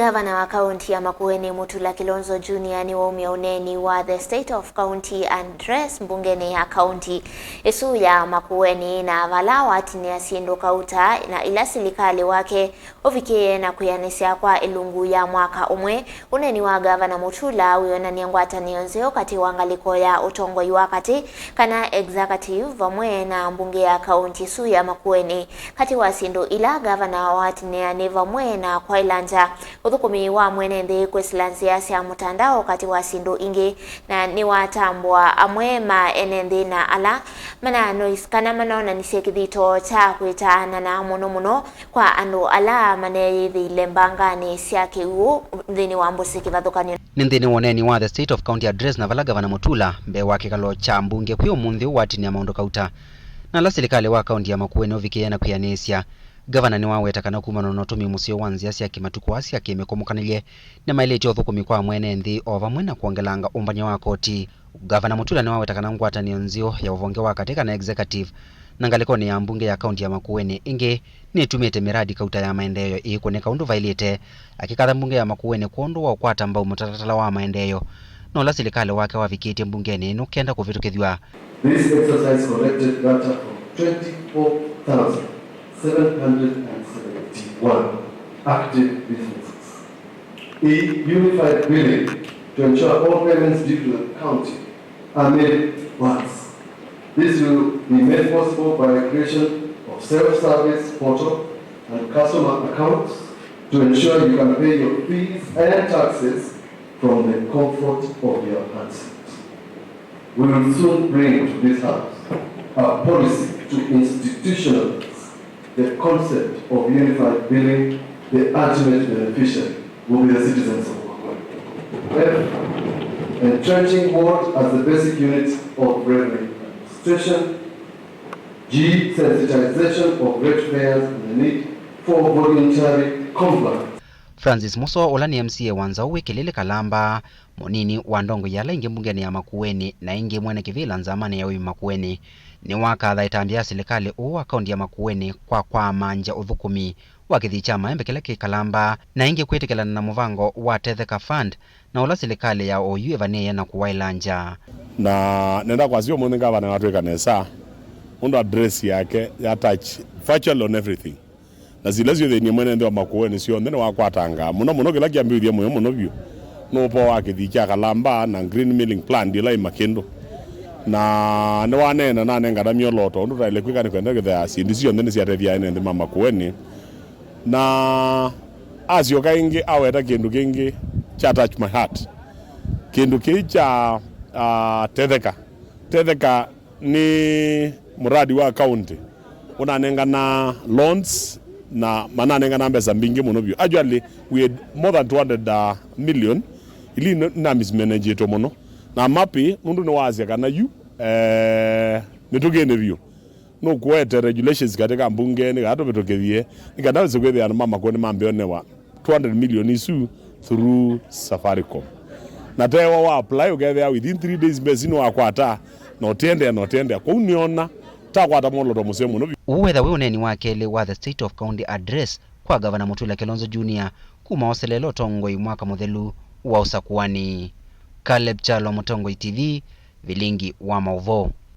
Gavana wa kaunti ya Makueni Mutula Kilonzo Junior niwaumya uneeni wa the State of County Address mbungeni ya kaunti isu ya Makueni na vala watinia syindu kauta na ila silikali wake ovikie na wianiisye kwa ilungu ya Mwaka Umwe. Uneeni wa Gavana Mutula wionania ngwatanio nzio kati wangaliko ya utongoi wa Kati kana executive vamwe na mbunge ya kaunti isu ya Makueni kati wa syindu ila Gavana wa watinia ni vamwe na kwailangya Uthukumi wa mwenenthi kwisila nzia sya mutandao kati wa syindu ingi na niwatambua amwe enenthi na ala mananoisikana manaonanisye kithito cha kwitaana na muno kwa andu ala maneyithile mbangani sya kiw'u nthini wa mbusi kivathukanio ni nthini wa uneeni wa the State of County Address na vala Gavana Mutula mbe wa kikalo cha mbunge kwi umuthi watinia maundu kauta na la silikali wa kaunti ya Makueni ovikie na wianiisye. Gavana ni waweta kana kumana na utumi musio wa nzia sya kimatuku asya kimekomokanilie na maileti Uthukumi kwa mwenenthi o vamwe na kuongelanga umbanya wa koti. Gavana Mutula ni waweta kana ngwatanio nzio ya uvonge wa katika na executive na ngalikoni ya mbunge ya kaunti ya Makueni ingi ni itumite miradi kauta ya maendeleo ikuneka undu vailite akikatha mbunge ya Makueni kuondu wa kwatamba mutatatala wa maendeleo na ula silikali wake wavikitie mbungeni inu kenda kuvitukithwa. This exercise collected data from 24,771 active businesses. A unified billing to ensure all payments due to the county are made once. This will be made possible by the creation of self-service portal and customer accounts to ensure you can pay your fees and taxes from the comfort of your hands. We will soon bring to this house a policy to institutionalize the concept of unified billing. The ultimate beneficiary will be the citizens of Mwaka. F. Entrenching ward as the basic unit of revenue administration. G. Sensitization of ratepayers and the need for voluntary compliance. Francis Muso ulani MCA wanza uwekilile kalamba monini wa ndongo yala ingi mbungeni ya Makueni na ingi mwene kivila nzamani ya Makueni ni wakatha itambia silikali uwa kaunti ya Makueni kwa manja Uthukumi wakithi chama embekele kikalamba na ingi kwetekelana na muvango wa Tetheka Fund na ula silikali ya OU evaneye na kwailangya na nenda kwa sio mwene Gavana watweka nesa undu address yake ya touch virtual on everything na zile zio ni mwenenthi wa Makueni sio ndene wakwatanga muno kila kiambithia moyo muno bio no po wakithi kya kalamba na green milling plan dila imakendo na ne wanena na nenga mioloto undu taile kwika ni kwenda getha syindu sio ndene cia tethia ene mama Makueni na asio kaingi aweta kindu kingi cha touch my heart kindu kicha Tetheka ni muradi wa county unanenga na loans na mananenga na mbesa mbingi muno bio. Actually we had more than 200 million ili na mismanage to muno na mapi nundu ni wazia kana yu nitugene bio no kuete regulations katika mbungeni gato betokethie nikadawe kwethia na mama Makueni mambe wa 200 million isu through Safaricom na tewa wa apply ukethia within 3 days bezino wakwata no tende kwa uniona takwata moloto museo muno uwetha we uneeni wakele wa the State of County Address kwa Gavana Mutula Kilonzo Junior kuma oselelo tongoi mwaka muthelu wa usakuani. Caleb Chalo Mutongoi TV vilingi wa mauvo.